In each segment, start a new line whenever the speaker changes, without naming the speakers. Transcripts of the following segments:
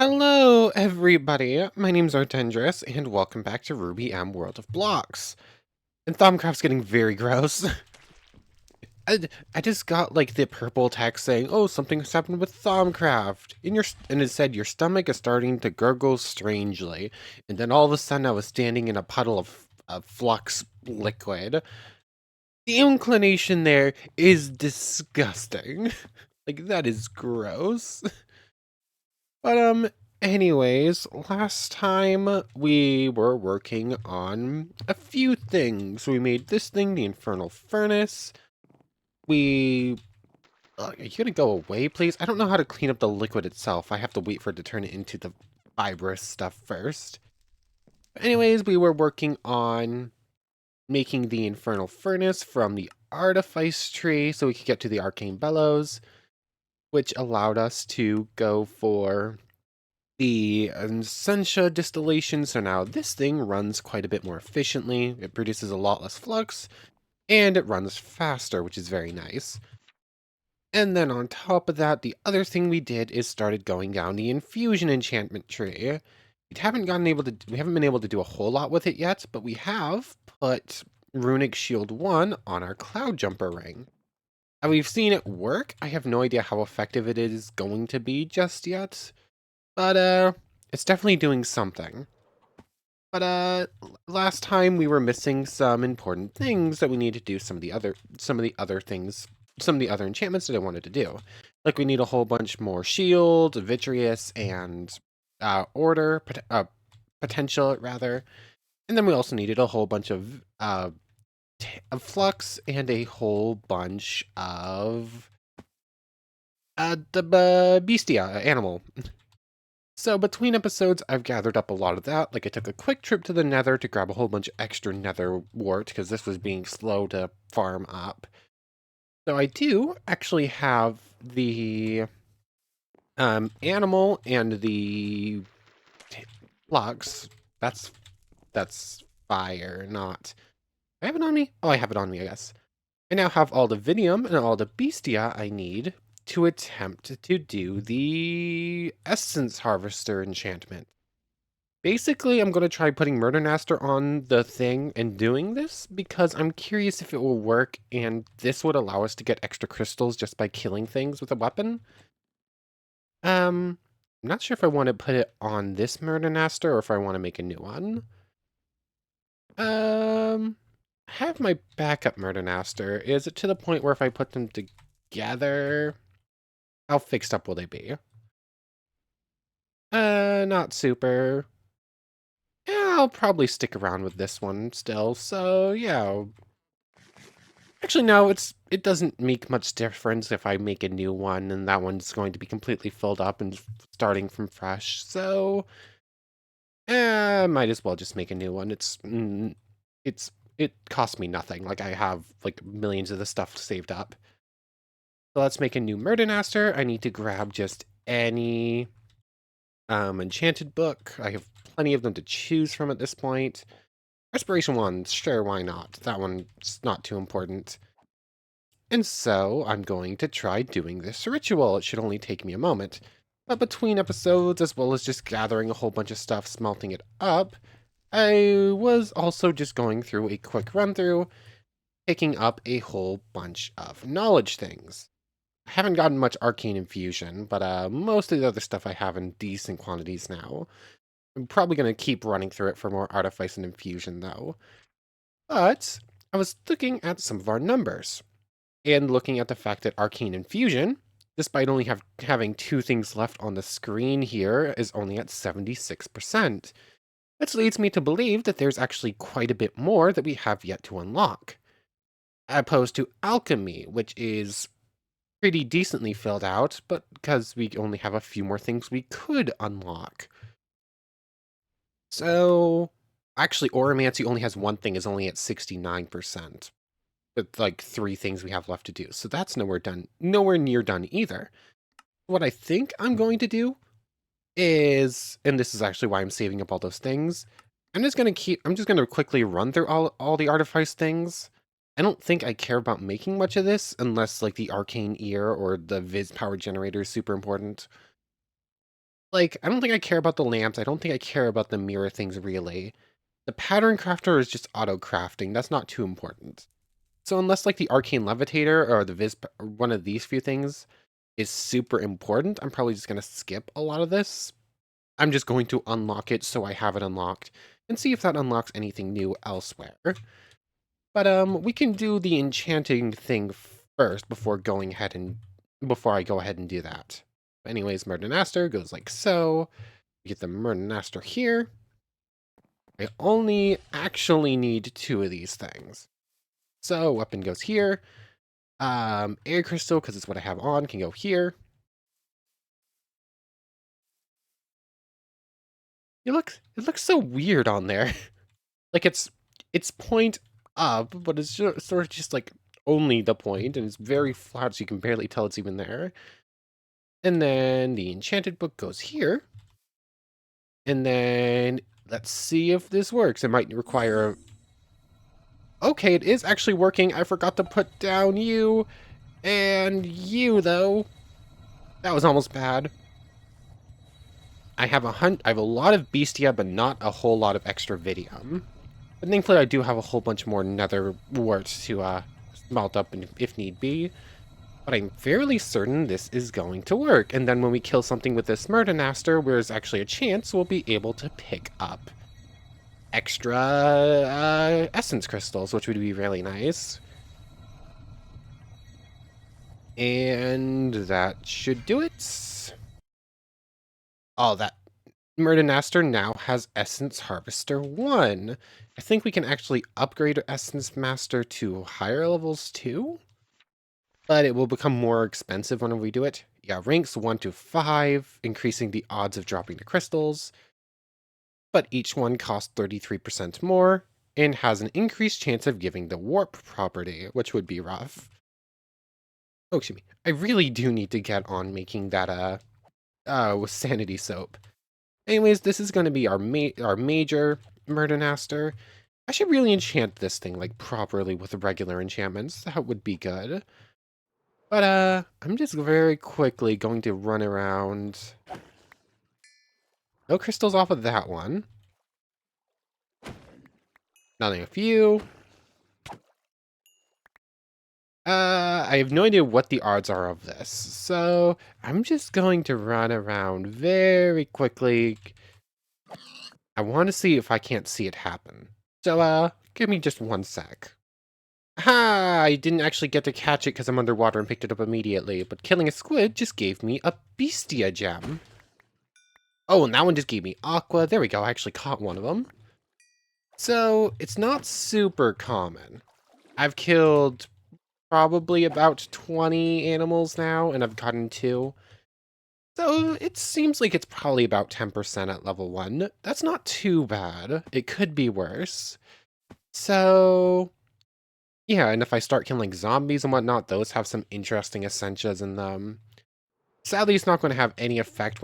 Hello, everybody. My name's Artendris, and welcome back to RWBYM World of Blocks. And Thumbcraft's getting very gross. I, I just got like the purple text saying, "Oh, something's happened with Thumbcraft," and it said your stomach is starting to gurgle strangely. And then all of a sudden, I was standing in a puddle of flux liquid. The inclination there is disgusting. Like that is gross. But anyways, last time we were working on a few things. We made this thing, the Infernal Furnace. We are you gonna go away, please? I don't know how to clean up the liquid itself. I have to wait for it to turn it into the fibrous stuff first. Anyways, we were working on making the Infernal Furnace from the Artifice tree so we could get to the Arcane Bellows, which allowed us to go for the Essentia distillation, so now this thing runs quite a bit more efficiently. It produces a lot less flux, and it runs faster, which is very nice. And then on top of that, the other thing we did is started going down the infusion enchantment tree. We haven't been able to do a whole lot with it yet, but we have put Runic Shield 1 on our Cloud Jumper ring. And we've seen it work. I have no idea how effective it is going to be just yet. But it's definitely doing something. But last time we were missing some important things that we need to do some of the other enchantments that I wanted to do. Like we need a whole bunch more shield, vitreous, and order potential rather. And then we also needed a whole bunch of flux and a whole bunch of the bestia animal. So between episodes, I've gathered up a lot of that. Like I took a quick trip to the Nether to grab a whole bunch of extra Nether wart because this was being slow to farm up. So I do actually have the animal and the flux. That's that's fire, not. I have it on me. Oh, I have it on me. I guess. I now have all the Vinium and all the Bestia I need to attempt to do the Essence Harvester enchantment. Basically, I'm going to try putting Murder Master on the thing and doing this because I'm curious if it will work and this would allow us to get extra crystals just by killing things with a weapon. I'm not sure if I want to put it on this Murder Master or if I want to make a new one. I have my backup Murder Master. Is it to the point where if I put them together, how fixed up will they be? Not super. Yeah, I'll probably stick around with this one still. So yeah. Actually, no, it doesn't make much difference if I make a new one and that one's going to be completely filled up and starting from fresh. So, might as well just make a new one. It costs me nothing. Like I have like millions of the stuff saved up. So let's make a new Murder Master. I need to grab just any enchanted book. I have plenty of them to choose from at this point. Respiration 1, sure, why not? That one's not too important. And so I'm going to try doing this ritual. It should only take me a moment. But between episodes, as well as just gathering a whole bunch of stuff, smelting it up, I was also just going through a quick run through, picking up a whole bunch of knowledge things. I haven't gotten much arcane infusion, but most of the other stuff I have in decent quantities now. I'm probably going to keep running through it for more artifice and infusion, though. But I was looking at some of our numbers and looking at the fact that arcane infusion, despite only having two things left on the screen here, is only at 76%. Which leads me to believe that there's actually quite a bit more that we have yet to unlock. Opposed to alchemy, which is pretty decently filled out, but because we only have a few more things we could unlock. So, actually, Oromancy only has one thing, is only at 69%. With like three things we have left to do. So that's nowhere near done either. What I think I'm going to do is, and this is actually why I'm saving up all those things, I'm just gonna quickly run through all the artifice things. I don't think I care about making much of this unless like the arcane ear or the Viz power generator is super important. Like, I don't think I care about the lamps. I don't think I care about the mirror things really. The pattern crafter is just auto crafting. That's not too important. So unless like the arcane levitator or the or one of these few things is super important, I'm probably just going to skip a lot of this. I'm just going to unlock it so I have it unlocked and see if that unlocks anything new elsewhere. But we can do the enchanting thing first before I go ahead and do that. But anyways, Murdenaster goes like so. We get the Murdenaster here. I only actually need 2 of these things. So weapon goes here. Air crystal, because it's what I have on, can go here. It looks so weird on there. Like it's point up, but it's sort of just like only the point, and it's very flat, so you can barely tell it's even there. And then the enchanted book goes here. And then let's see if this works. It might require okay, it is actually working. I forgot to put down you and you though. That was almost bad. I have a lot of Bestia, but not a whole lot of extra Vidium. But thankfully, I do have a whole bunch more Nether warts to smelt up if need be. But I'm fairly certain this is going to work. And then when we kill something with this Murdenaster, where there's actually a chance, we'll be able to pick up extra essence crystals, which would be really nice. And that should do it. Oh, that Murdenaster now has Essence Harvester 1. I think we can actually upgrade Essence Master to higher levels too, but it will become more expensive whenever we do it. Yeah, ranks 1 to 5, increasing the odds of dropping the crystals, but each one costs 33% more and has an increased chance of giving the warp property, which would be rough. Oh, excuse me. I really do need to get on making that with sanity soap. Anyways, this is going to be our major Murdernaster. I should really enchant this thing like properly with regular enchantments. That would be good. But I'm just very quickly going to run around. No crystals off of that one. Nothing of you. I have no idea what the odds are of this, so I'm just going to run around very quickly. I want to see if I can't see it happen. So, give me just 1 sec. Ha! I didn't actually get to catch it because I'm underwater and picked it up immediately, but killing a squid just gave me a Bestia gem. Oh, and that one just gave me Aqua. There we go, I actually caught one of them. So, it's not super common. I've killed probably about 20 animals now, and I've gotten 2. So, it seems like it's probably about 10% at level 1. That's not too bad. It could be worse. So, yeah, and if I start killing zombies and whatnot, those have some interesting essentias in them. Sadly, it's not going to have any effect uh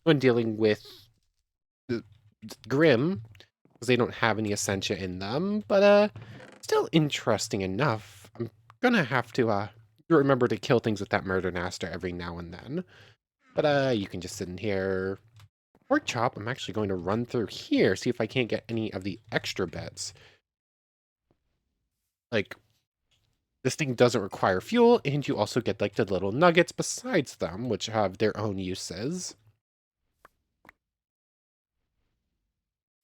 when dealing with Grimm, because they don't have any essentia in them, but still interesting enough. I'm gonna have to remember to kill things with that Murdernaster every now and then. But you can just sit in here. Pork chop, I'm actually going to run through here, see if I can't get any of the extra bits. Like, this thing doesn't require fuel, and you also get like the little nuggets besides them, which have their own uses.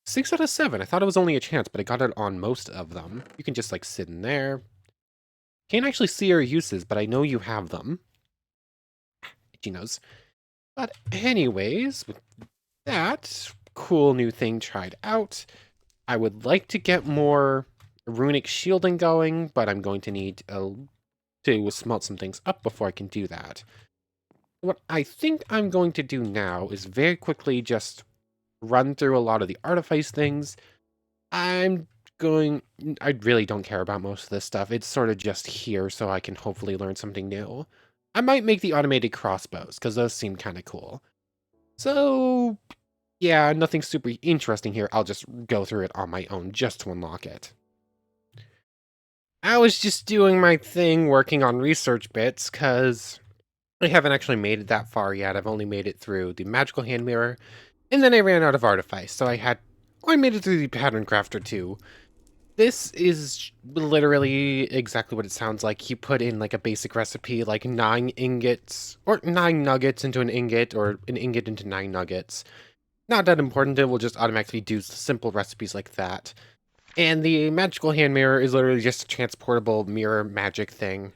6 out of 7. I thought it was only a chance, but I got it on most of them. You can just like sit in there. Can't actually see your uses, but I know you have them. Itchy nose. But anyways, with that cool new thing tried out, I would like to get more runic shielding going, but I'm going to need to smelt some things up before I can do that. What I think I'm going to do now is very quickly just run through a lot of the artifice things. I really don't care about most of this stuff. It's sort of just here so I can hopefully learn something new. I might make the automated crossbows, because those seem kind of cool. So, yeah, nothing super interesting here. I'll just go through it on my own just to unlock it. I was just doing my thing working on research bits, because I haven't actually made it that far yet. I've only made it through the magical hand mirror, and then I ran out of artifice, so I made it through the pattern crafter too. This is literally exactly what it sounds like. You put in like a basic recipe, like 9 ingots, or 9 nuggets into an ingot, or an ingot into 9 nuggets. Not that important, it will just automatically do simple recipes like that. And the magical hand mirror is literally just a transportable mirror magic thing.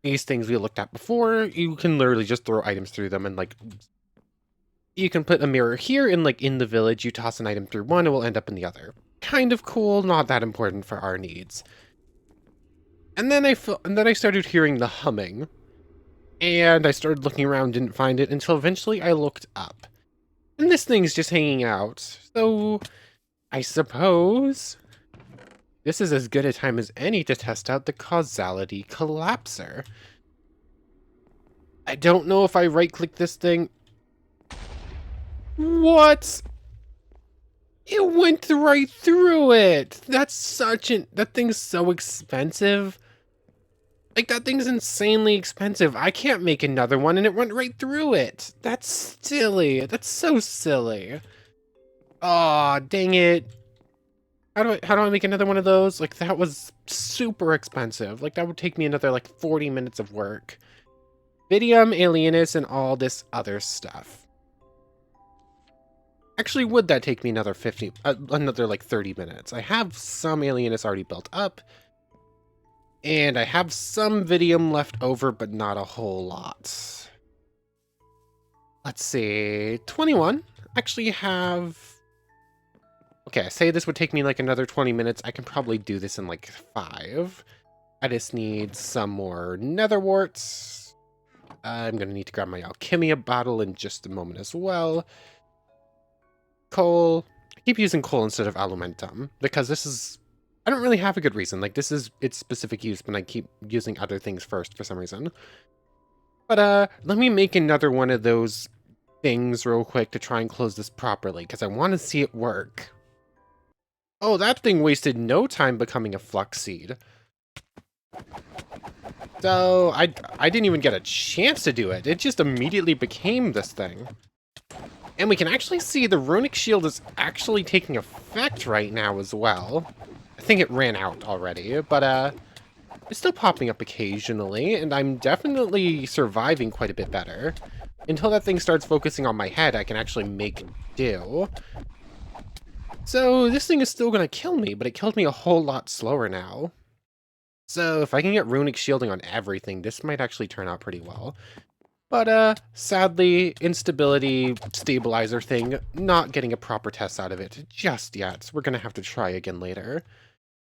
These things we looked at before, you can literally just throw items through them, and like you can put a mirror here and like in the village, you toss an item through one, it will end up in the other. Kind of cool, not that important for our needs. And then I started hearing the humming, and I started looking around, didn't find it until eventually I looked up. And this thing's just hanging out. So I suppose this is as good a time as any to test out the causality collapser. I don't know if I right-click this thing. What? It went right through it! That thing's so expensive. Like, that thing's insanely expensive. I can't make another one, and it went right through it. That's silly. That's so silly. Aw, dang it. How do I make another one of those? Like, that was super expensive. Like, that would take me another, like, 40 minutes of work. Vidium, Alienus, and all this other stuff. Actually, would that take me another another, like, 30 minutes? I have some Alienus already built up. And I have some Vidium left over, but not a whole lot. Let's see, 21. Actually have... Okay, I say this would take me like another 20 minutes. I can probably do this in like 5. I just need some more nether warts. I'm going to need to grab my alchemia bottle in just a moment as well. Coal. I keep using coal instead of alumentum because this is... I don't really have a good reason. Like, this is its specific use, but I keep using other things first for some reason. But, let me make another one of those things real quick to try and close this properly, because I want to see it work. Oh, that thing wasted no time becoming a flux seed. So, I didn't even get a chance to do it. It just immediately became this thing. And we can actually see the runic shield is actually taking effect right now as well. I think it ran out already, but it's still popping up occasionally, and I'm definitely surviving quite a bit better. Until that thing starts focusing on my head, I can actually make do. So this thing is still gonna kill me, but it killed me a whole lot slower now. So if I can get runic shielding on everything, this might actually turn out pretty well. But sadly, instability stabilizer thing, not getting a proper test out of it just yet. We're gonna have to try again later.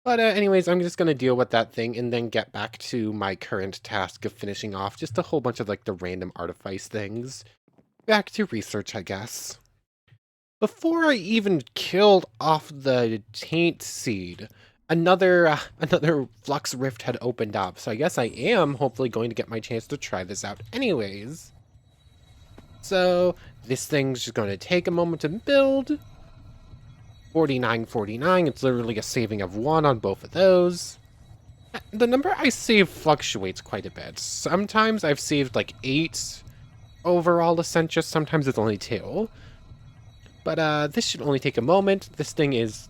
But anyways, I'm just gonna deal with that thing and then get back to my current task of finishing off just a whole bunch of like the random artifice things. Back to research, I guess. Before I even killed off the taint seed, another flux rift had opened up, so I guess I am hopefully going to get my chance to try this out anyways. So this thing's just going to take a moment to build. 49, it's literally a saving of 1 on both of those. The number I save fluctuates quite a bit. Sometimes I've saved like 8 overall Essentia, sometimes it's only 2. But this should only take a moment. This thing is...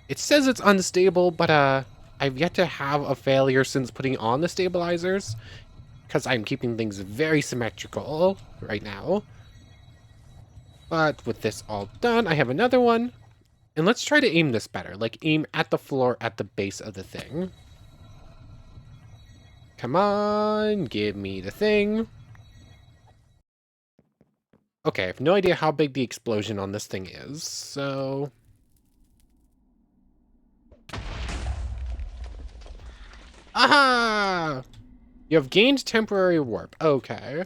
It says it's unstable, but I've yet to have a failure since putting on the stabilizers, because I'm keeping things very symmetrical right now. But with this all done, I have another one. And let's try to aim this better. Like, aim at the floor at the base of the thing. Come on, give me the thing. Okay, I have no idea how big the explosion on this thing is, so... Aha! You have gained temporary warp. Okay.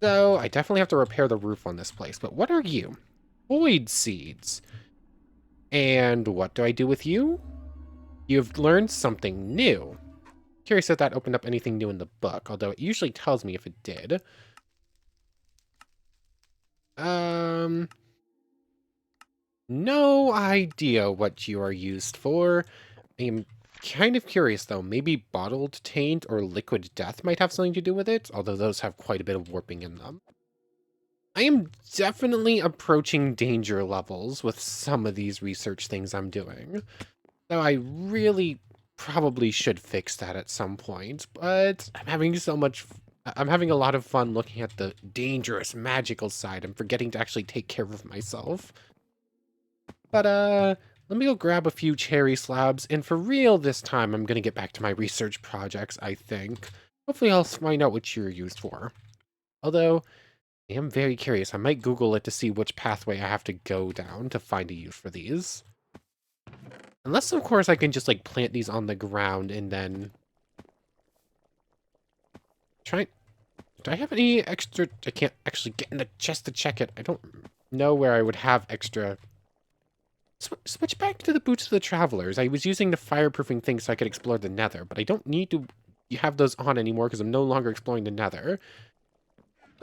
So, I definitely have to repair the roof on this place, but what are you? Void seeds. And what do I do with you? You've learned something new. Curious if that opened up anything new in the book, although it usually tells me if it did. No idea what you are used for. kind of curious, though. Maybe bottled taint or liquid death might have something to do with it, although those have quite a bit of warping in them. I am definitely approaching danger levels with some of these research things I'm doing. Though I really probably should fix that at some point, but I'm having I'm having a lot of fun looking at the dangerous magical side and forgetting to actually take care of myself. But, let me go grab a few cherry slabs, and for real this time, I'm gonna get back to my research projects, I think. Hopefully I'll find out what you're used for. Although, I am very curious. I might Google it to see which pathway I have to go down to find a use for these. Unless, of course, I can just, like, plant these on the ground and then... try... Do I have any extra... I can't actually get in the chest to check it. I don't know where I would have extra... Switch back to the Boots of the Travelers. I was using the fireproofing thing so I could explore the Nether, but I don't need to have those on anymore because I'm no longer exploring the Nether.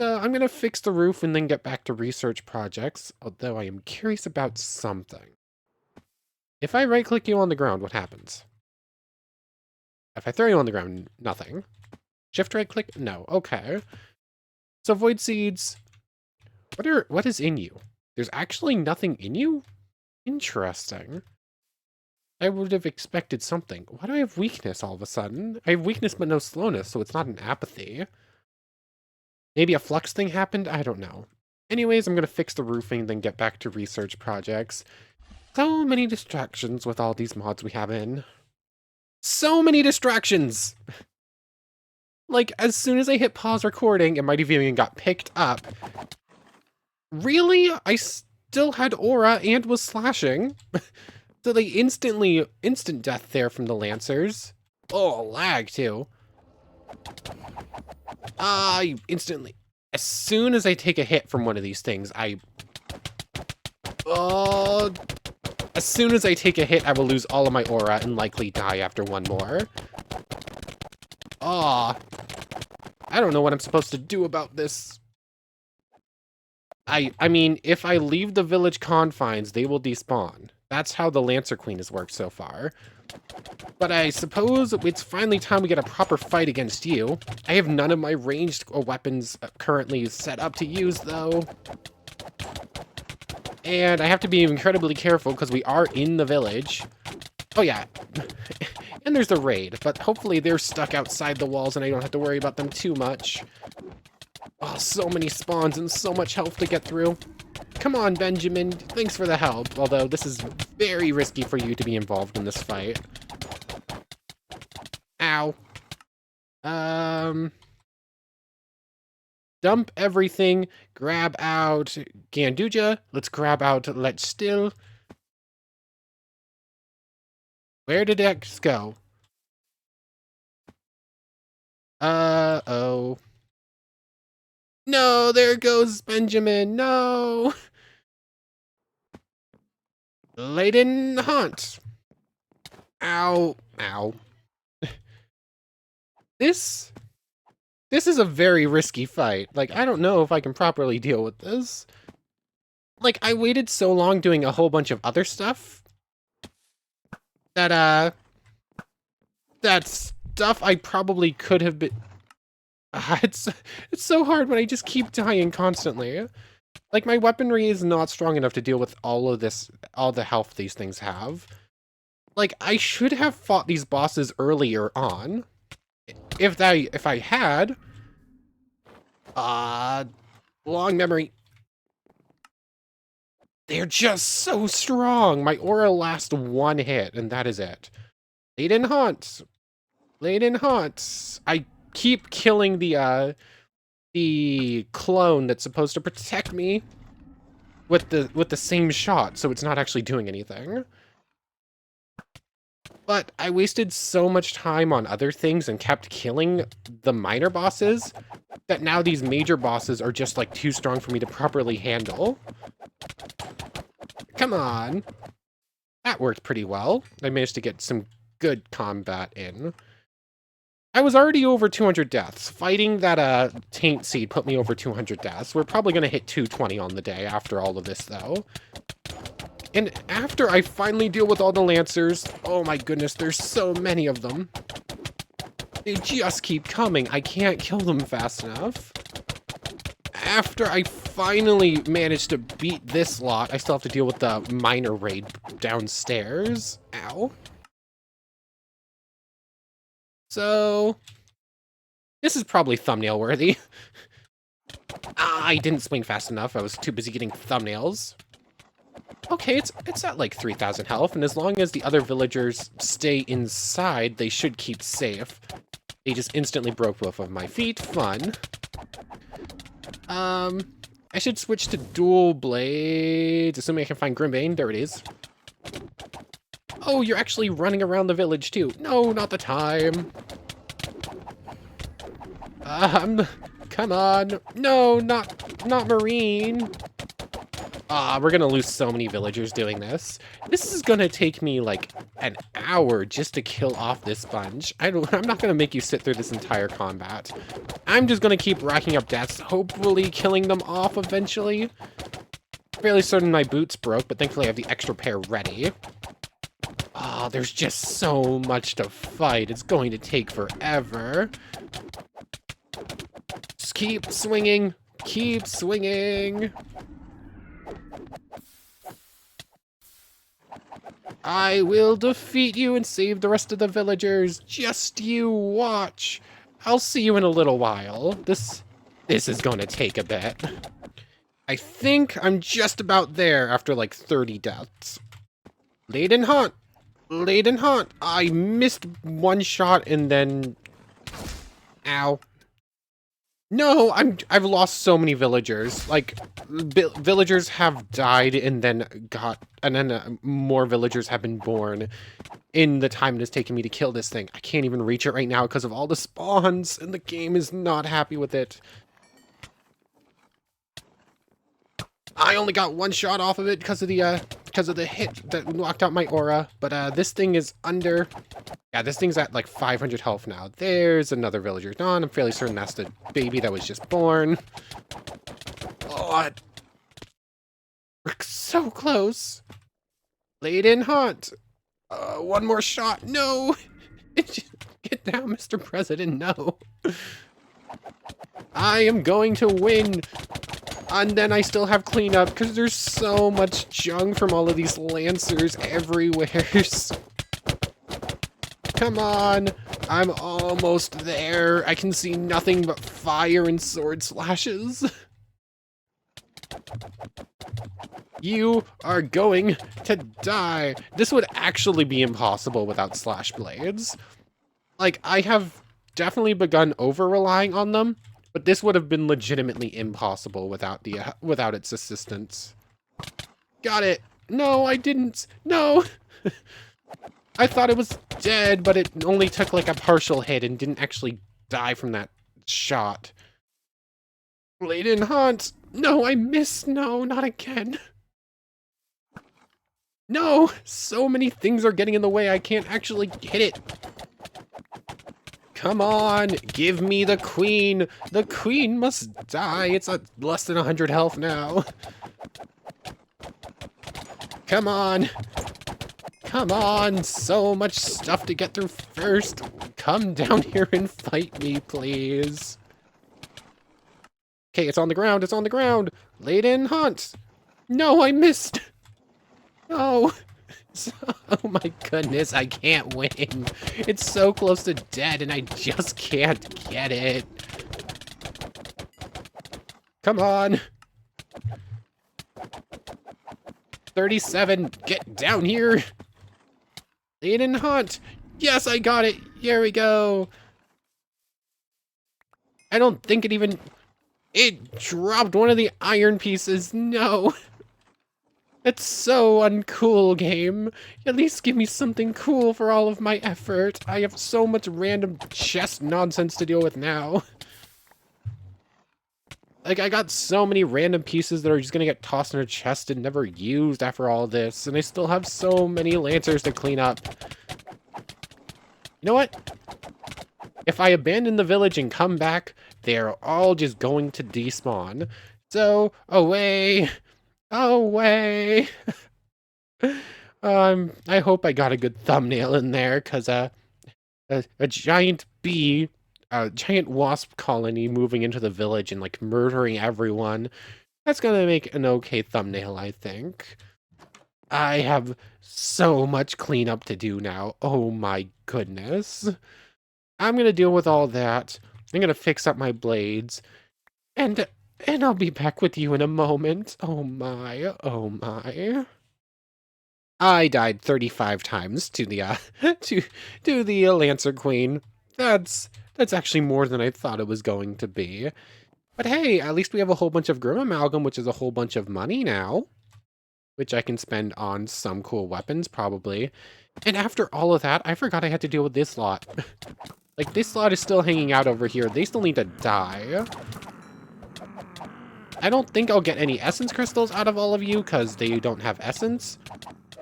I'm going to fix the roof and then get back to research projects, although I am curious about something. If I right-click you on the ground, what happens? If I throw you on the ground, nothing. Shift right-click? No. Okay. So void seeds. What is in you? There's actually nothing in you? Interesting. I would have expected something. Why do I have weakness all of a sudden? I have weakness but no slowness, so it's not an apathy. Maybe a flux thing happened? I don't know. Anyways, I'm going to fix the roofing, then get back to research projects. So many distractions with all these mods we have in. So many distractions! Like, as soon as I hit pause recording, it might have even got picked up. Really? I still had aura and was slashing. So they instant death there from the Lancers. Oh, lag too. Instantly. As soon as I take a hit from one of these things, as soon as I take a hit, I will lose all of my aura and likely die after one more. I don't know what I'm supposed to do about this. I mean, if I leave the village confines, they will despawn. That's how the Lancer Queen has worked so far. But I suppose it's finally time we get a proper fight against you. I have none of my ranged weapons currently set up to use, though. And I have to be incredibly careful because we are in the village. Oh, yeah. And there's the raid, but hopefully they're stuck outside the walls and I don't have to worry about them too much. Oh, so many spawns and so much health to get through. Come on, Benjamin. Thanks for the help, although this is very risky for you to be involved in this fight. Ow. Dump everything. Grab out Ganduja. Let's grab out Let's Still. Where did X go? Uh-oh. No, there goes Benjamin. No. Laden Haunt. Ow. Ow. This is a very risky fight. Like, I don't know if I can properly deal with this. Like, I waited so long doing a whole bunch of other stuff that, that stuff I probably could have been... It's so hard when I just keep dying constantly. Like, my weaponry is not strong enough to deal with all of this, all the health these things have. Like, I should have fought these bosses earlier on. If I had... long memory. They're just so strong. My aura lasts one hit, and that is it. Laden Haunt. Laden Haunt. I keep killing the clone that's supposed to protect me with the same shot, so it's not actually doing anything. But I wasted so much time on other things and kept killing the minor bosses that now these major bosses are just like too strong for me to properly handle. Come on. That worked pretty well. I managed to get some good combat in. I was already over 200 deaths. Fighting that taint seed put me over 200 deaths. We're probably going to hit 220 on the day after all of this, though. And after I finally deal with all the Lancers, oh my goodness, there's so many of them. They just keep coming. I can't kill them fast enough. After I finally managed to beat this lot, I still have to deal with the minor raid downstairs. Ow. So, this is probably thumbnail worthy. I didn't swing fast enough. I was too busy getting thumbnails. Okay, it's at like 3,000 health, and as long as the other villagers stay inside, they should keep safe. They just instantly broke both of my feet. Fun. I should switch to dual blades, assuming I can find Grimm. There it is. Oh, you're actually running around the village too. No, not the time. Come on. No, not Marine. We're gonna lose so many villagers doing this. This is gonna take me like an hour just to kill off this bunch. I'm not gonna make you sit through this entire combat. I'm just gonna keep racking up deaths, hopefully killing them off eventually. Fairly certain my boots broke, but thankfully I have the extra pair ready. There's just so much to fight. It's going to take forever. Just keep swinging. Keep swinging. I will defeat you and save the rest of the villagers. Just you watch. I'll see you in a little while. This is going to take a bit. I think I'm just about there after like 30 deaths. Laden Hunt. Laden Hunt. I missed one shot and then... Ow. No, I've lost so many villagers. Like, villagers have died and then more villagers have been born in the time it has taken me to kill this thing. I can't even reach it right now because of all the spawns, and the game is not happy with it. I only got one shot off of it because of the hit that knocked out my aura, but this thing is under... Yeah, this thing's at like 500 health now. There's another villager gone. I'm fairly certain that's the baby that was just born. Oh, we're so close. Laden Hunt. One more shot. No. Get down, Mr. President. No. I am going to win. And then I still have cleanup because there's so much junk from all of these Lancers everywhere. Come on, I'm almost there. I can see nothing but fire and sword slashes. You are going to die. This would actually be impossible without slash blades. Like, I have definitely begun over-relying on them, but this would have been legitimately impossible without its assistance. Got it. No, I didn't. No. I thought it was dead, but it only took like a partial hit and didn't actually die from that shot. Laden Hunt! No, I missed! No, not again! No! So many things are getting in the way, I can't actually hit it! Come on! Give me the queen! The queen must die! It's at less than 100 health now. Come on! Come on, so much stuff to get through first. Come down here and fight me, please. Okay, it's on the ground, it's on the ground. Laden Hunt. No, I missed. No. Oh my goodness, I can't win. It's so close to dead and I just can't get it. Come on. 37, get down here. Laden Hunt! Yes, I got it! Here we go! I don't think it even... It dropped one of the iron pieces! No! That's so uncool, game. At least give me something cool for all of my effort. I have so much random chest nonsense to deal with now. Like, I got so many random pieces that are just gonna get tossed in a chest and never used after all this, and I still have so many Lancers to clean up. You know what? If I abandon the village and come back, they're all just going to despawn. So, away! Away! I hope I got a good thumbnail in there, because a giant bee, a giant wasp colony moving into the village and like murdering everyone. That's gonna make an okay thumbnail, I think. I have so much cleanup to do now. Oh my goodness. I'm gonna deal with all that. I'm gonna fix up my blades, and and I'll be back with you in a moment. Oh my, oh my. I died 35 times to the to the Lancer Queen. That's actually more than I thought it was going to be. But hey, at least we have a whole bunch of Grimm amalgam, which is a whole bunch of money now, which I can spend on some cool weapons probably. And after all of that, I forgot I had to deal with this lot. Like, this lot is still hanging out over here. They still need to die. I don't think I'll get any essence crystals out of all of you because they don't have essence.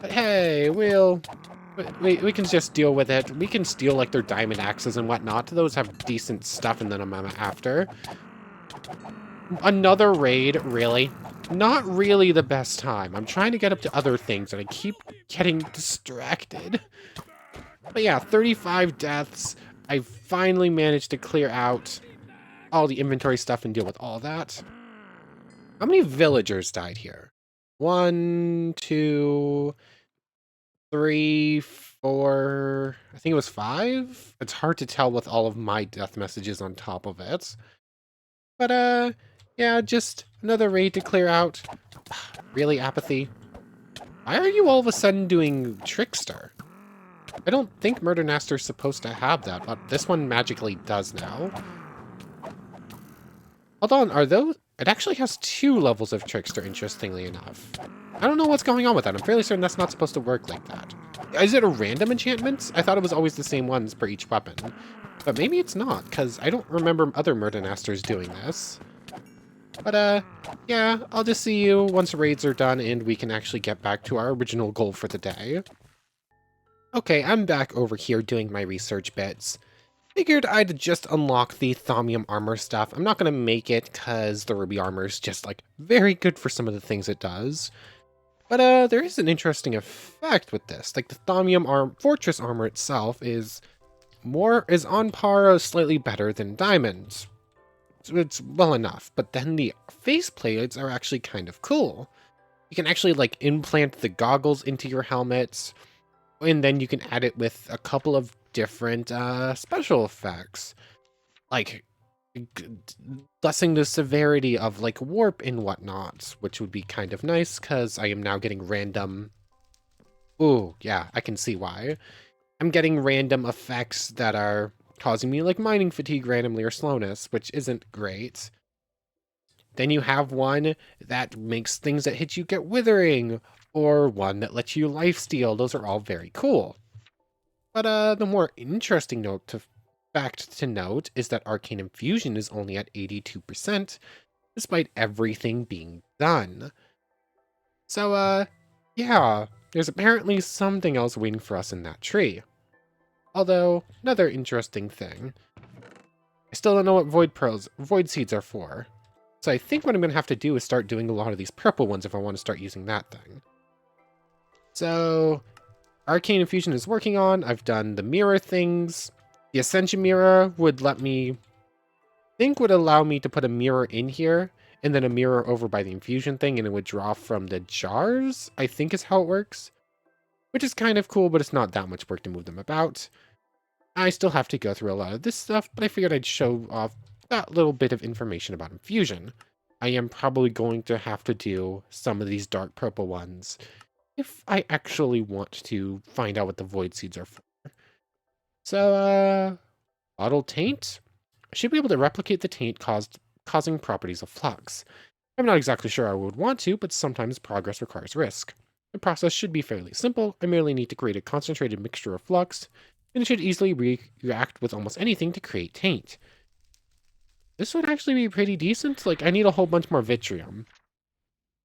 But hey, we can just deal with it. We can steal like their diamond axes and whatnot. Those have decent stuff in them after. Another raid, really? Not really the best time. I'm trying to get up to other things and I keep getting distracted. But yeah, 35 deaths. I finally managed to clear out all the inventory stuff and deal with all that. How many villagers died here? 1, 2, 3, 4. I think it was 5. It's hard to tell with all of my death messages on top of it. But yeah, just another raid to clear out. Really, apathy? Why are you all of a sudden doing Trickster? I don't think Murder Master's supposed to have that, but this one magically does now. Hold on, are those... It actually has 2 levels of Trickster, interestingly enough. I don't know what's going on with that. I'm fairly certain that's not supposed to work like that. Is it a random enchantment? I thought it was always the same ones per each weapon. But maybe it's not, because I don't remember other Murder Masters doing this. But, yeah, I'll just see you once raids are done and we can actually get back to our original goal for the day. Okay, I'm back over here doing my research bits. Figured I'd just unlock the thaumium armor stuff. I'm not going to make it because the ruby armor is just, like, very good for some of the things it does. But, there is an interesting effect with this. Like, the thaumium fortress armor itself is on par or slightly better than diamonds. So it's well enough, but then the face plates are actually kind of cool. You can actually, like, implant the goggles into your helmets, and then you can add it with a couple of different special effects, like lessening the severity of like warp and whatnot, which would be kind of nice because I am now getting random. Ooh, yeah, I can see why. I'm getting random effects that are causing me like mining fatigue randomly or slowness, which isn't great. Then you have one that makes things that hit you get withering, or one that lets you lifesteal. Those are all very cool. But the more interesting fact to note is that Arcane Infusion is only at 82%, despite everything being done. So, yeah, there's apparently something else waiting for us in that tree. Although, another interesting thing, I still don't know what void seeds are for. So I think what I'm going to have to do is start doing a lot of these purple ones if I want to start using that thing. So, Arcane Infusion is working on. I've done the mirror things. The Ascension mirror would allow me to put a mirror in here and then a mirror over by the infusion thing and it would draw from the jars, I think is how it works. Which is kind of cool, but it's not that much work to move them about. I still have to go through a lot of this stuff, but I figured I'd show off that little bit of information about infusion. I am probably going to have to do some of these dark purple ones if I actually want to find out what the void seeds are for. So, bottled taint? I should be able to replicate the taint causing properties of flux. I'm not exactly sure I would want to, but sometimes progress requires risk. The process should be fairly simple. I merely need to create a concentrated mixture of flux, and it should easily react with almost anything to create taint. This would actually be pretty decent. Like, I need a whole bunch more vitrium.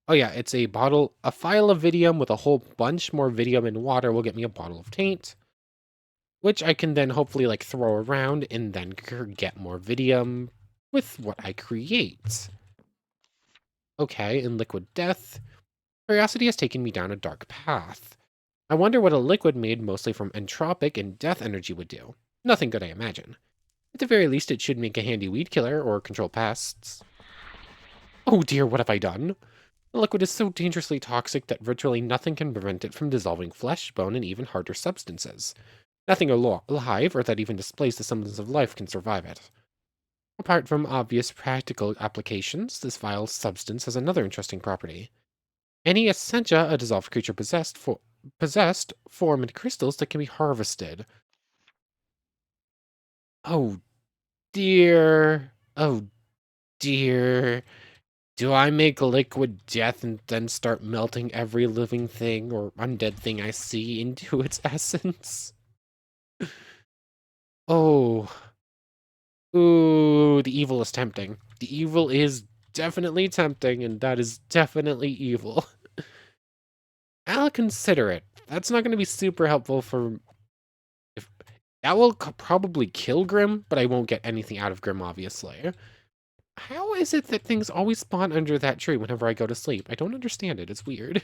Oh yeah, it's a vial of vidium with a whole bunch more vidium and water will get me a bottle of taint, which I can then hopefully like throw around and then get more vidium with what I create. Okay, in liquid death. Curiosity has taken me down a dark path. I wonder what a liquid made mostly from entropic and death energy would do. Nothing good, I imagine. At the very least, it should make a handy weed killer or control pests. Oh dear, what have I done? The liquid is so dangerously toxic that virtually nothing can prevent it from dissolving flesh, bone, and even harder substances. Nothing alive, or that even displays the semblance of life, can survive it. Apart from obvious practical applications, this vile substance has another interesting property. Any essentia a dissolved creature possessed form into crystals that can be harvested. Oh dear. Oh dear. Do I make liquid death and then start melting every living thing or undead thing I see into its essence? Oh. Ooh, the evil is tempting. The evil is definitely tempting, and that is definitely evil. I'll consider it. That's not going to be super helpful for... If, that will probably kill Grimm, but I won't get anything out of Grimm, obviously. How is it that things always spawn under that tree whenever I go to sleep? I don't understand it. It's weird.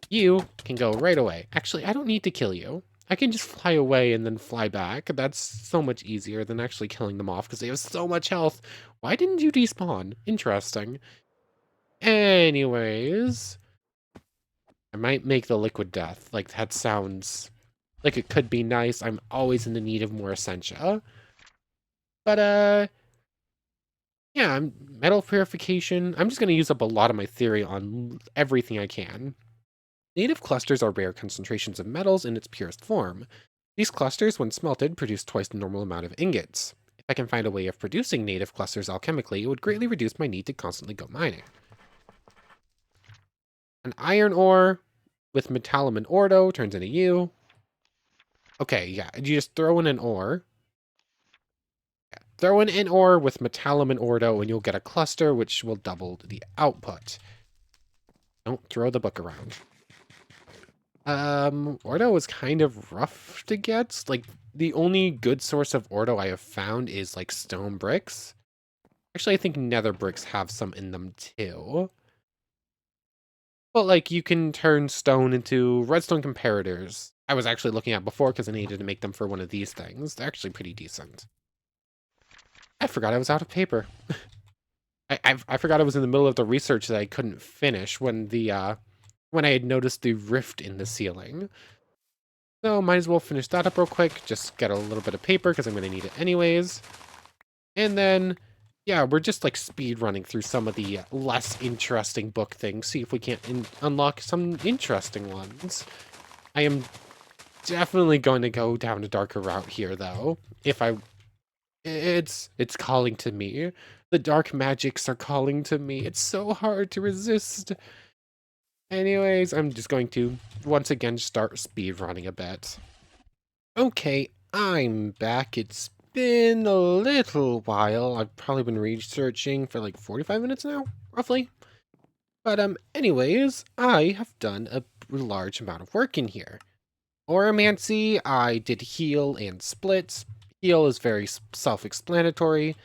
You can go right away. Actually, I don't need to kill you. I can just fly away and then fly back. That's so much easier than actually killing them off because they have so much health. Why didn't you despawn? Interesting. Anyways, I might make the liquid death. Like, that sounds like it could be nice. I'm always in the need of more essentia. But, yeah, metal purification. I'm just going to use up a lot of my theory on everything I can. Native clusters are rare concentrations of metals in its purest form. These clusters, when smelted, produce twice the normal amount of ingots. If I can find a way of producing native clusters alchemically, it would greatly reduce my need to constantly go mining. An iron ore with metallum and ordo turns into you. Okay, yeah, you just throw in an ore. Yeah, throw in an ore with metallum and ordo, and you'll get a cluster, which will double the output. Don't throw the book around. Ordo is kind of rough to get. Like, the only good source of Ordo I have found is, like, stone bricks. Actually, I think nether bricks have some in them, too. But, like, you can turn stone into redstone comparators. I was actually looking at before because I needed to make them for one of these things. They're actually pretty decent. I forgot I was out of paper. I forgot I was in the middle of the research that I couldn't finish when when I had noticed the rift in the ceiling. So might as well finish that up real quick. Just get a little bit of paper because I'm going to need it anyways. And then, yeah, we're just like speed running through some of the less interesting book things. See if we can't unlock some interesting ones. I am definitely going to go down a darker route here, though. It's calling to me. The dark magics are calling to me. It's so hard to resist. Anyways, I'm just going to once again start speed running a bit. Okay, I'm back. It's been a little while. I've probably been researching for like 45 minutes now, roughly. But anyways, I have done a large amount of work in here. Oromancy, I did heal and split. Heal is very self-explanatory.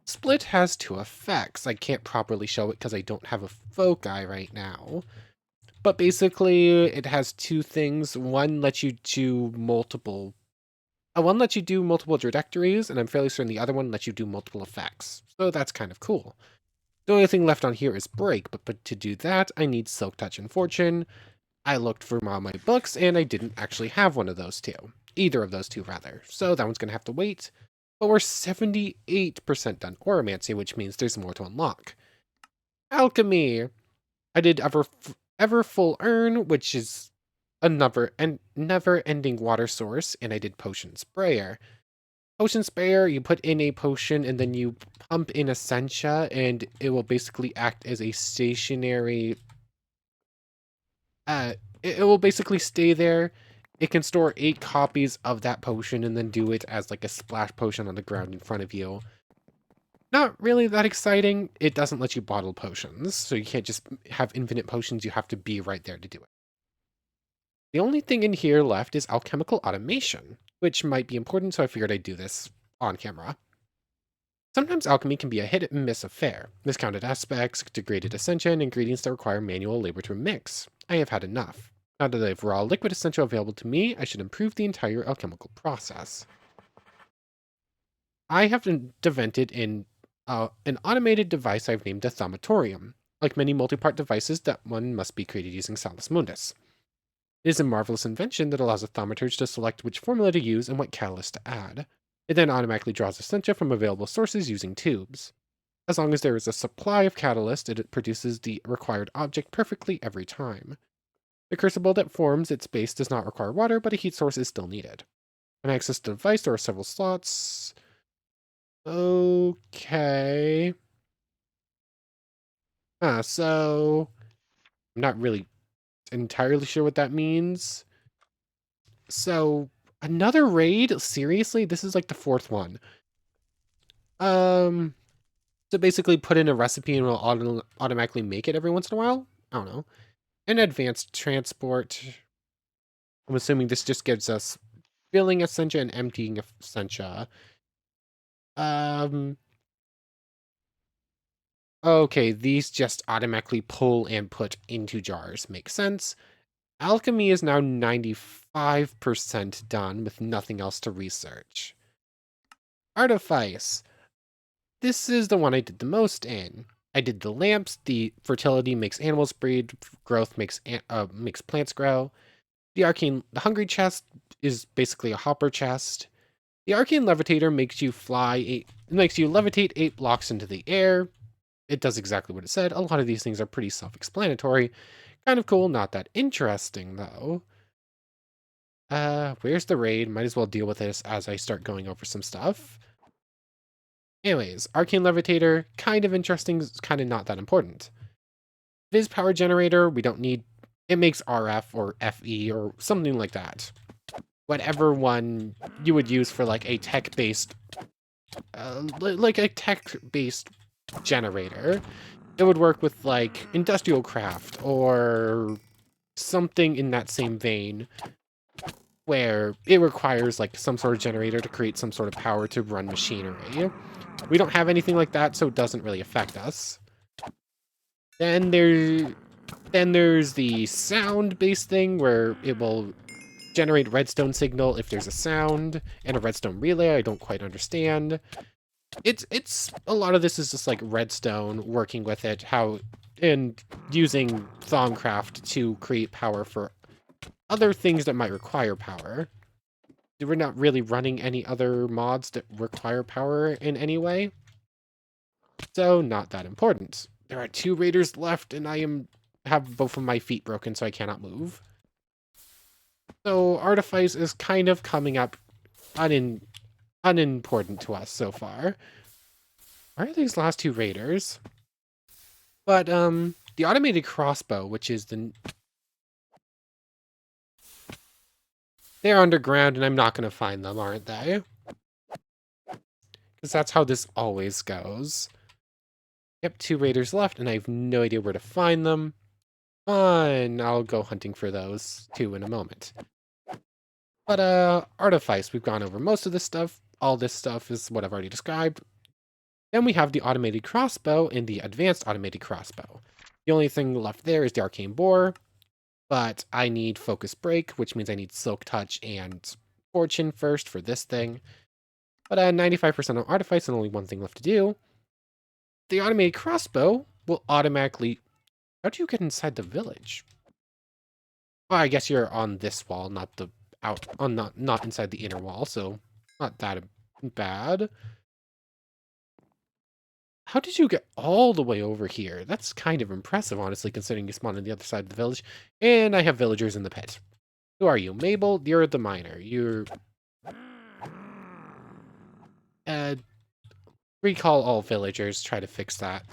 Split has two effects. I can't properly show it because I don't have a foci right now. But basically, it has two things. One lets you do multiple trajectories, and I'm fairly certain the other one lets you do multiple effects. So that's kind of cool. The only thing left on here is break, but to do that, I need Silk Touch and Fortune. I looked for all my books, and I didn't actually have one of those two. Either of those two, rather. So that one's going to have to wait. But we're 78% done Oromancy, which means there's more to unlock. Alchemy. I did Ever Full Urn, which is a never-ending water source, and I did Potion Sprayer. Potion Sprayer, you put in a potion, and then you pump in Essentia, and it will basically act as a stationary... it will basically stay there. It can store 8 copies of that potion, and then do it as like a splash potion on the ground in front of you. Not really that exciting. It doesn't let you bottle potions, so you can't just have infinite potions. You have to be right there to do it. The only thing in here left is alchemical automation, which might be important, so I figured I'd do this on camera. Sometimes alchemy can be a hit and miss affair. Miscounted aspects, degraded ascension, ingredients that require manual labor to mix. I have had enough. Now that I have raw liquid essential available to me, I should improve the entire alchemical process. I have invented an automated device I've named a thaumatorium. Like many multi-part devices, that one must be created using Salus Mundus. It is a marvelous invention that allows a thaumaturge to select which formula to use and what catalyst to add. It then automatically draws essentia from available sources using tubes. As long as there is a supply of catalyst, it produces the required object perfectly every time. The crucible that forms its base does not require water, but a heat source is still needed. To access the device, there are several slots. Okay. So I'm not really entirely sure what that means. So another raid? Seriously? This is like the fourth one. Um, so basically put in a recipe and it'll automatically make it every once in a while? I don't know. An advanced transport. I'm assuming this just gives us filling essentia and emptying essentia. Um, okay, these just automatically pull and put into jars. Makes sense. Alchemy is now 95% done with nothing else to research. Artifice. This is the one I did the most in. I did the lamps. The fertility makes animals breed. Growth makes plants grow. The hungry chest is basically a hopper chest. The arcane levitator makes you levitate 8 blocks into the air. It does exactly what it said. A lot of these things are pretty self-explanatory. Kind of cool, not that interesting though. Where's the raid? Might as well deal with this as I start going over some stuff. Anyways, arcane levitator, kind of interesting, kind of not that important. Viz power generator, we don't need. It makes RF or FE or something like that. Whatever one you would use for like a tech-based generator. It would work with like industrial craft or something in that same vein where it requires like some sort of generator to create some sort of power to run machinery. We don't have anything like that, so it doesn't really affect us. Then there's the sound-based thing where it will generate redstone signal if there's a sound, and a redstone relay. I don't quite understand. It's a lot of this is just like redstone working with it, and using Thaumcraft to create power for other things that might require power. We're not really running any other mods that require power in any way, so not that important. There are 2 raiders left, and have both of my feet broken, so I cannot move. So Artifice is kind of coming up unimportant to us so far. Where are these last 2 raiders? But the automated crossbow, which is they're underground, and I'm not going to find them, aren't they? Because that's how this always goes. Yep, 2 raiders left, and I have no idea where to find them. Fine, I'll go hunting for those, too, in a moment. But, Artifice, we've gone over most of this stuff. All this stuff is what I've already described. Then we have the automated crossbow and the advanced automated crossbow. The only thing left there is the arcane bore, but I need focus break, which means I need silk touch and fortune first for this thing. But 95% on artifice and only one thing left to do. The automated crossbow will automatically. How do you get inside the village? Well, I guess you're on this wall, not the not inside the inner wall, so not that bad. How did you get all the way over here? That's kind of impressive, honestly, considering you spawned on the other side of the village. And I have villagers in the pit. Who are you? Mabel, you're the miner. You're... recall all villagers. Try to fix that.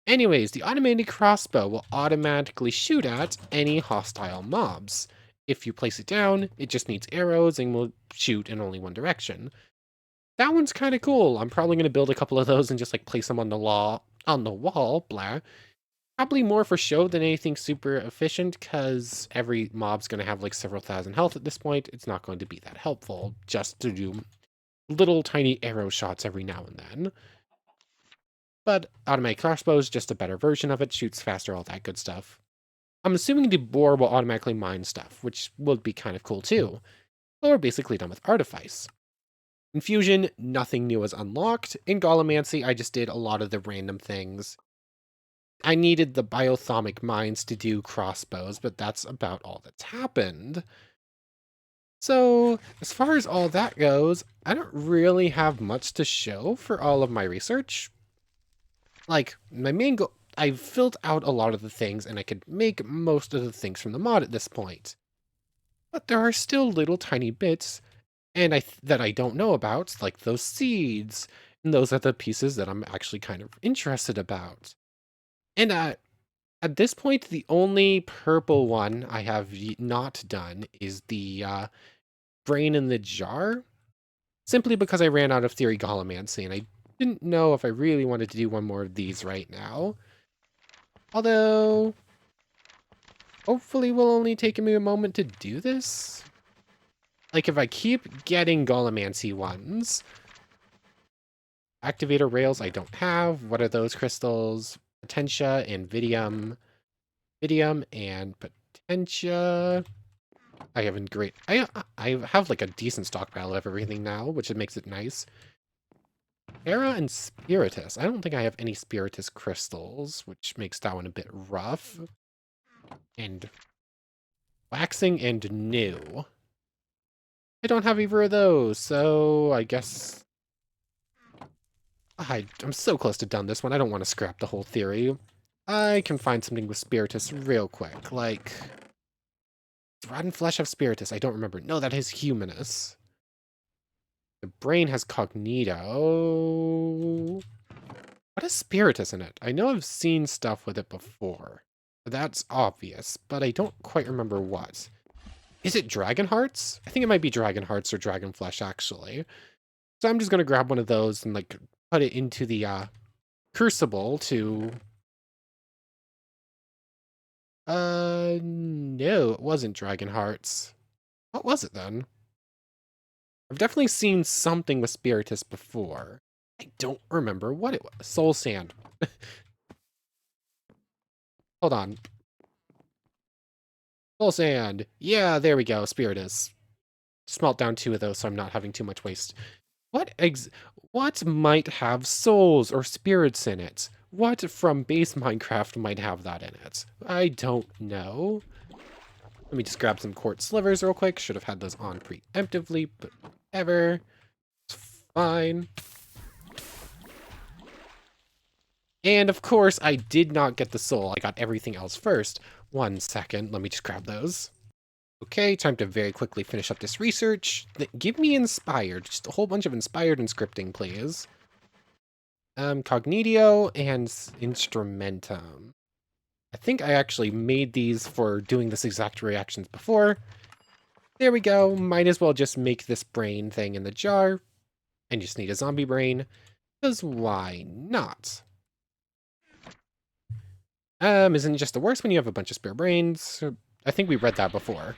Anyways, the automated crossbow will automatically shoot at any hostile mobs. If you place it down, it just needs arrows and will shoot in only one direction. That one's kind of cool. I'm probably going to build a couple of those and just like place them on the wall, blah. Probably more for show than anything super efficient, because every mob's going to have like several thousand health at this point. It's not going to be that helpful just to do little tiny arrow shots every now and then. But automatic crossbow is just a better version of it, shoots faster, all that good stuff. I'm assuming the boar will automatically mine stuff, which will be kind of cool too. But we're basically done with Artifice. In Fusion, nothing new is unlocked. In Golomancy, I just did a lot of the random things. I needed the biothomic mines to do crossbows, but that's about all that's happened. So, as far as all that goes, I don't really have much to show for all of my research. Like, my main goal, I've filled out a lot of the things, and I could make most of the things from the mod at this point. But there are still little tiny bits and that I don't know about, like those seeds, and those are the pieces that I'm actually kind of interested about. And at this point, the only purple one I have not done is the brain in the jar, simply because I ran out of theory Golomancy, and I didn't know if I really wanted to do one more of these right now. Although, hopefully will only take me a moment to do this. Like, if I keep getting Golomancy ones, activator rails I don't have. What are those crystals? Potentia and Vidium. Vidium and Potentia. I haven't great. I have like a decent stockpile of everything now, which makes it nice. Era and Spiritus. I don't think I have any Spiritus crystals, which makes that one a bit rough. And waxing and new. I don't have either of those, so I guess I'm so close to done this one. I don't want to scrap the whole theory. I can find something with Spiritus real quick, like rotten flesh of Spiritus. I don't remember. No, that is Humanus. The brain has Cognito. What is Spiritus in it? I know I've seen stuff with it before. That's obvious, but I don't quite remember what. Is it Dragon Hearts? I think it might be Dragon Hearts or Dragon Flesh, actually. So I'm just gonna grab one of those and like put it into the Crucible to... No, it wasn't Dragon Hearts. What was it then? I've definitely seen something with Spiritus before. I don't remember what it was. Soul Sand. Hold on. Soul Sand. Yeah, there we go. Spiritus. Smelt down 2 of those so I'm not having too much waste. What might have souls or spirits in it? What from base Minecraft might have that in it? I don't know. Let me just grab some quartz slivers real quick. Should have had those on preemptively, but whatever. It's fine. And of course, I did not get the soul. I got everything else first. 1 second. Let me just grab those. Okay, time to very quickly finish up this research. Give me inspired. Just a whole bunch of inspired and scripting, please. Cognitio and Instrumentum. I think I actually made these for doing this exact reactions before. There we go. Might as well just make this brain thing in the jar. And just need a zombie brain. Because why not? Isn't it just the worst when you have a bunch of spare brains? I think we read that before.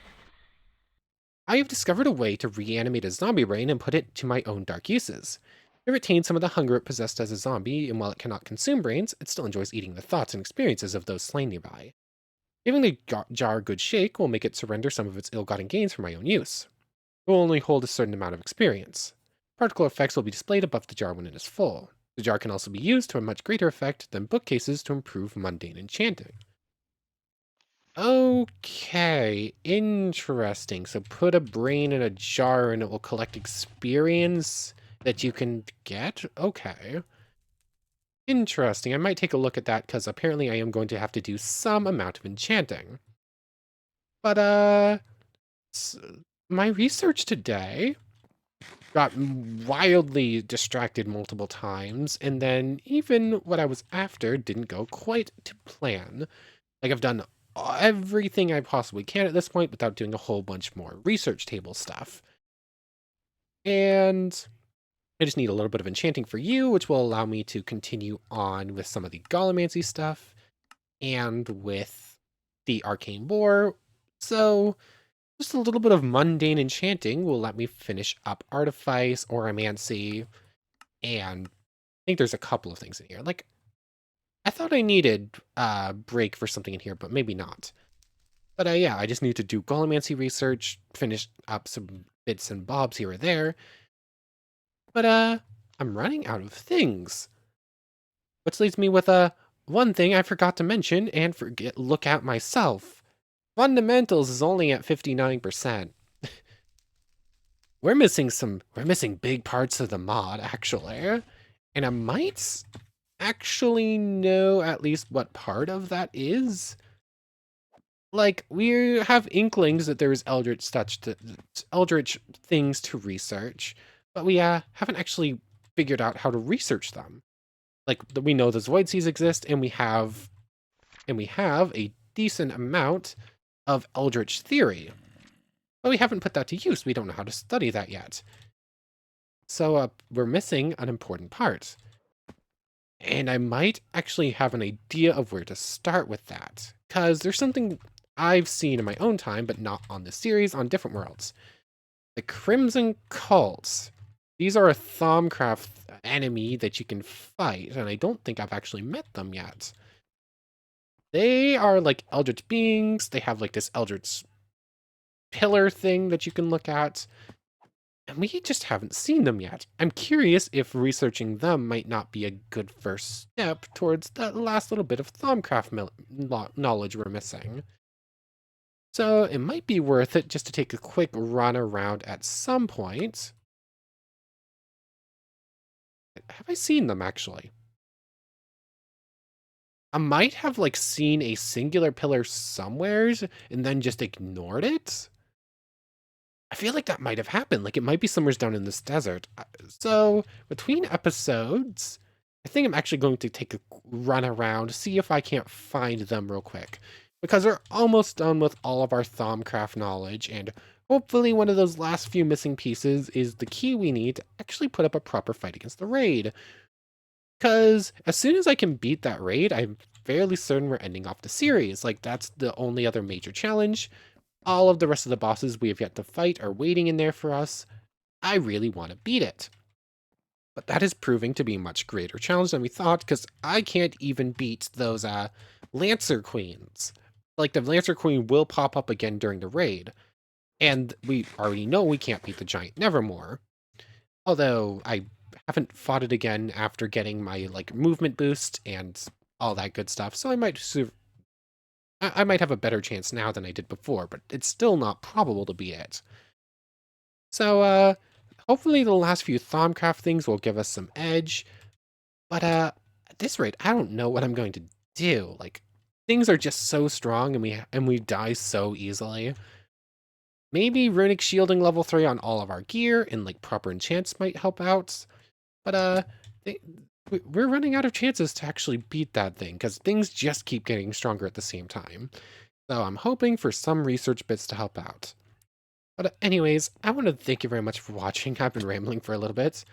I have discovered a way to reanimate a zombie brain and put it to my own dark uses. It retains some of the hunger it possessed as a zombie, and while it cannot consume brains, it still enjoys eating the thoughts and experiences of those slain nearby. Giving the jar a good shake will make it surrender some of its ill-gotten gains for my own use. It will only hold a certain amount of experience. Particle effects will be displayed above the jar when it is full. The jar can also be used to a much greater effect than bookcases to improve mundane enchanting. Okay, interesting. So put a brain in a jar and it will collect experience that you can get? Okay. Interesting. I might take a look at that because apparently I am going to have to do some amount of enchanting. But, my research today got wildly distracted multiple times, and then even what I was after didn't go quite to plan. Like, I've done everything I possibly can at this point without doing a whole bunch more research table stuff. And I just need a little bit of enchanting for you, which will allow me to continue on with some of the Golomancy stuff and with the Arcane Boar. So just a little bit of mundane enchanting will let me finish up artifice, oromancy, and I think there's a couple of things in here. Like, I thought I needed break for something in here, but maybe not. But yeah, I just need to do golemancy research, finish up some bits and bobs here or there. But I'm running out of things. Which leaves me with one thing I forgot to mention and look at myself. Fundamentals is only at 59%. We're missing big parts of the mod, actually. And I might actually know at least what part of that is. Like, we have inklings that there's eldritch things to research, but we haven't actually figured out how to research them. Like, we know the Void Seas exist, and we have a decent amount of eldritch theory, but we haven't put that to use. We don't know how to study that yet. So we're missing an important part. And I might actually have an idea of where to start with that, because there's something I've seen in my own time, but not on this series, on different worlds. The Crimson Cults. These are a Thaumcraft enemy that you can fight, and I don't think I've actually met them yet. They are like eldritch beings. They have like this eldritch pillar thing that you can look at. And we just haven't seen them yet. I'm curious if researching them might not be a good first step towards that last little bit of Thaumcraft knowledge we're missing. So it might be worth it just to take a quick run around at some point. Have I seen them, actually? I might have, like, seen a singular pillar somewheres and then just ignored it? I feel like that might have happened. Like, it might be somewhere down in this desert. So, between episodes, I think I'm actually going to take a run around, see if I can't find them real quick. Because we're almost done with all of our Thaumcraft knowledge, and hopefully one of those last few missing pieces is the key we need to actually put up a proper fight against the raid. Because as soon as I can beat that raid, I'm fairly certain we're ending off the series. Like, that's the only other major challenge. All of the rest of the bosses we have yet to fight are waiting in there for us. I really want to beat it. But that is proving to be a much greater challenge than we thought, because I can't even beat those Lancer Queens. Like, the Lancer Queen will pop up again during the raid. And we already know we can't beat the Giant Nevermore. Although I haven't fought it again after getting my like movement boost and all that good stuff, so I might have a better chance now than I did before, but it's still not probable to be it. So hopefully the last few Thaumcraft things will give us some edge. But at this rate, I don't know what I'm going to do. Like, things are just so strong and we die so easily. Maybe runic shielding level 3 on all of our gear and like proper enchants might help out. But we're running out of chances to actually beat that thing because things just keep getting stronger at the same time. So I'm hoping for some research bits to help out. But anyways, I want to thank you very much for watching. I've been rambling for a little bit.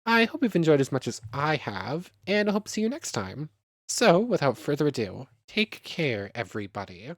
I hope you've enjoyed as much as I have, and I hope to see you next time. So, without further ado, take care, everybody.